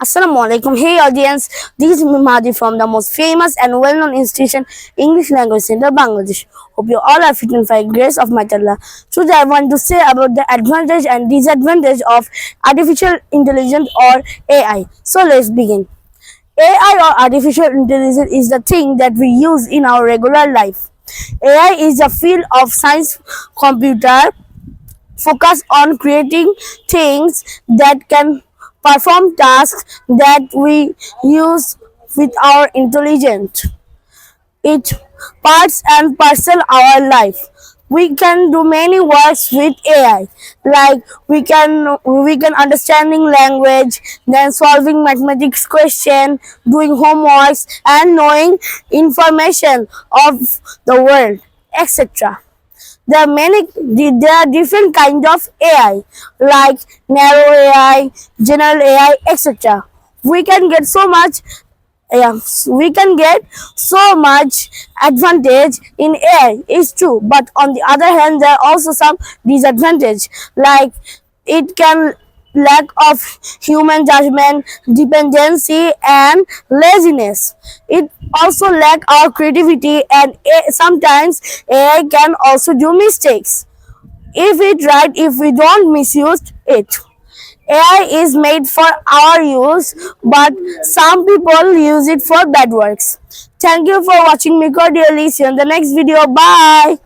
Assalamu alaikum. Hey audience, this is Mahdi from the most famous and well-known institution, English Language Center, Bangladesh. Hope you all are fit and fine, grace of my Allah. Today I want to say about the advantage and disadvantage of artificial intelligence or AI. So let's begin. AI or artificial intelligence is the thing that we use in our regular life. AI is a field of science computer focus on creating things that can perform tasks that we use with our intelligence. It parts and parcel our life. We can do many works with AI, like we can understanding language, then solving mathematics question, doing homeworks, and knowing information of the world, etc. There are different kinds of AI, like narrow AI, general AI, etc. We can get so much we can get so much advantage in AI, is true, but on the other hand there are also some disadvantage, like it can lack of human judgment, dependency, and laziness. It also lack our creativity, and sometimes AI can also do mistakes if we don't misuse it. AI is made for our use, but some people use it for bad works. Thank you for watching me cordially. See you in the next video. Bye.